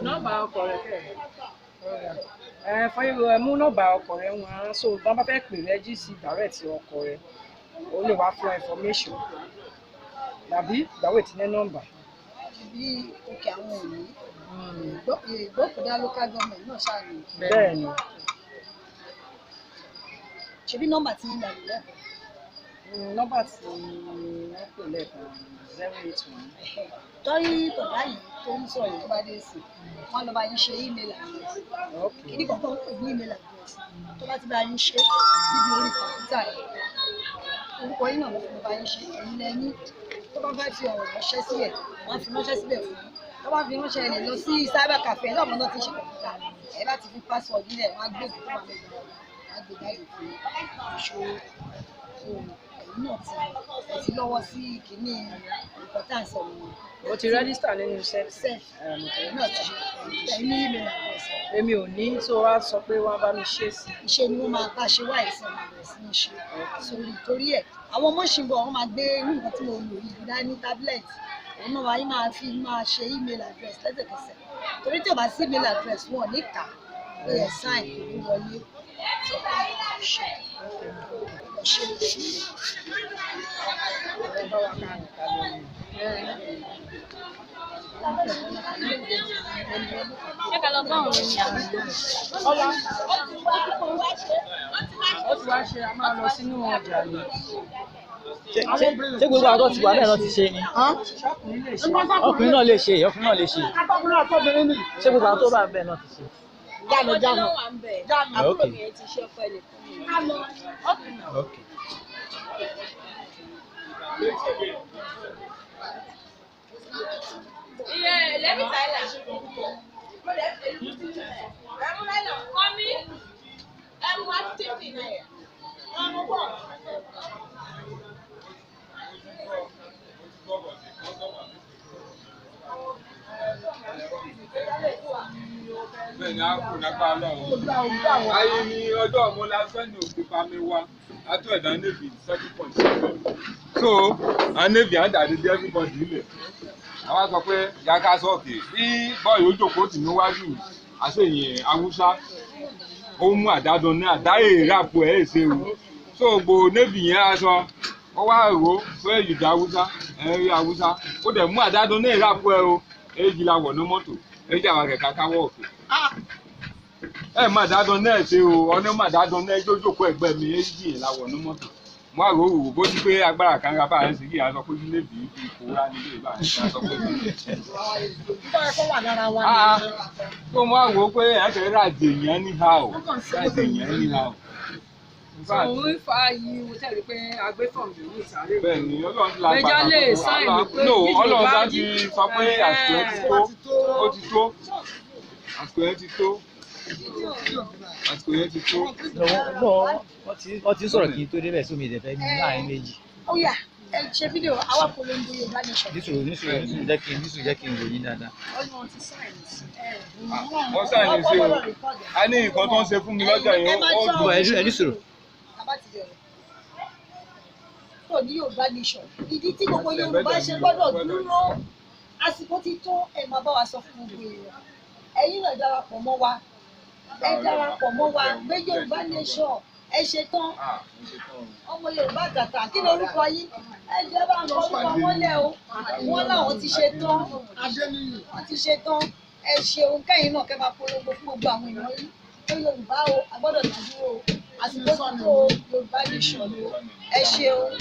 Nọ́mbà ọkọ rẹ̀ kẹ̀. Fọyín ẹ mú nọ́mbà ọkọ rẹ̀ wọn so tí wọ́n bá fẹ́ pè rẹ́jísì direct ọkọ rẹ̀ ó lè wá fún information tàbí ìdáwó ìtìlẹ́ nọ́mbà. Bí òkè àwọn òní ìgbókòdá local government náà ṣáà ní. Bẹ́ẹ̀ ni. Ṣebí nọ́mbà tí ń dàgbé lẹ́kọ̀ọ́. Nọ́mbà tí wọ́n pè lẹ́ẹ̀kan 081. Tọ́rí bọ̀dá yìí tó ń sọ yìí tó bá dé sí wọ́n lọ bá yín ṣe email address. Kìíní kankan ń pè ní email address tó bá ti bá yín ṣe níbi orí kọ̀ǹpútà yìí. Orúkọ yín náà ló fi bá yín ṣe ẹ̀yin lẹ́yìn tó bá fẹ́ fi ọ̀rọ̀ ránṣẹ́ sílẹ̀ wọ́n á fi ránṣẹ́ sílẹ̀ fún yín. Tó bá fi ránṣẹ́ ẹ lè lọ sí cyber cafe náà mọ́ náà ti ṣe kọ̀ǹpútà ẹ bá ti fi password nílẹ̀ wọ́n á gbé ìgbésẹ̀ wà lẹ́yìn wọ́n á gbé jáde fún ìṣòro ẹ̀yin náà ti lọ́wọ́ sí kìíní importance ọ̀hún. Mo ti rẹ́gísítà nínú iṣẹ́. Náà ti ṣe ẹ̀yin ní email address. Èmi ò ní tó wá sọ pé wọ́n bá mi ṣe sí. Ìṣe ni wọ́n máa bá ṣe wá ìsìn bẹ̀rẹ̀ sí ní ṣe sórí torí ẹ̀ àwọn ọmọ ṣìnbọn wọ́n máa gbé irú nǹkan tí mo lò yìí dání tablet òun náà wáyé máa ṣe email address lẹ́sẹ̀kẹsẹ̀ torí tí o bá sí email address wọn ò ní kà pé ẹ̀ sign kò ní wọlé. Ṣé ká lọ bá òun ní àwọn Ọlá ó ti wá ṣe a máa lọ sínú ọjà ni. Ṣé gbogbo àwọn tó ti wà bẹ́ẹ̀ náà ti ṣe ni? Ọkùnrin náà lè ṣe ọkùnrin náà lè ṣe. Ṣé gbogbo àwọn tó bá bẹ́ẹ̀ náà ti ṣe? jánu wà ń bẹ̀. Àbúrò mi ẹ ti ṣe ọkọ ẹ lè fún mi. Okay. Yeah, let me try that. Mommy, what tipping here? Bẹ́ẹ̀ni a kò lápá lọ́wọ́. Ayé ni ọjọ́ ọmọ lásán ní òkè pami wá. Atú ẹ̀dá Navy 7.7. So, àwọn Navy á dàdé dé everybody ilẹ̀. Àwa sọ pé yàká sọ́ọ̀kì bí bọ́ọ̀lù ojókòó tì níwájú àṣeyìn Awúsá. Ó mú àdádán ní àdáyé ìràpò ẹ̀ ṣe o. So, gbogbo Navy yẹn aṣọ. Wọ́n wá rò ó pé ìdá Awúsá ẹ̀rí Awúsá. Ó dẹ̀ mú àdádán ní ìràpò ẹ̀ o. Èyí la wọ̀ ní mọ́tò. Èyí àwọn kẹ̀kẹ́ káwọ́ òkè. Ẹ má dáadọ́ náà ṣe o, ọ̀nà má dáadọ́ náà jójókòó ẹgbẹ́ mi èyí yìí la wọ̀ ní mọ́tò. Mo àrò òwò bó ti pé agbára kan ra báyìí sí kí a sọ pé nílé bí ìkóra nílé ìbáyìí a sọ pé nílé. Tó mo àrò pé ẹ̀kẹ́ ràjè yẹn ní ha o, ràjè yẹn ní ha o. Òun ń fa yìí mo tẹ̀lé pé agbéfọ̀n mi ní ìsàlẹ̀. Bẹ́ẹ̀ni Ọlọ́run ti la gbàgbọ́. Gbẹ́jà lè sáìnì pé Ọlọ́run bá ti sọ pé àsìkò ẹ ti tó, ó ti tó, àsìkò ẹ ti tó. Àsìkò yẹn ti tó. Wọ́n ti sọ̀rọ̀ kí n tó débẹ̀ sómi ìdẹ̀fẹ́ ní láàrin méjì. Ó yá ẹ ṣe fídíò àwọn polongo Yorùbá nation. Nísùn jẹ́ kí n wò yín dáadáa. Ọlọ́run ti sáìnì sí. Wọ́n sáìnì sí o. A ní nǹkan tó ń ṣe fún mi lọ́jọ́ yẹn ó dùn. Ẹni sọ̀rọ̀. Tó ní Yorùbá nation. Ìdí tí gbogbo Yorùbá ṣe gbọ́dọ̀ dúró àsìkò ti tó ẹ máa bá wa sọ fún gbogbo èèyàn. Ẹ̀yin náà darapọ̀ mọ́ wa. Ẹ darapọ̀ mọ́ wa gbé Yorùbá nation ẹ ṣe tán ọmọ Yorùbá tàtà kí ni orúkọ yín ẹ jẹ́ bá ń kọ́ orúkọ wọn lẹ̀ o wọ́n láwọn ti ṣe tán wọ́n ti ṣe tán ẹ ṣeun kẹ́yìn náà kẹ́ máa polongo fún gbogbo àwọn èèyàn yìí pé Yorùbá o a gbọ́dọ̀ dájú o àsìkò tó Yorùbá nation o ẹ ṣeun.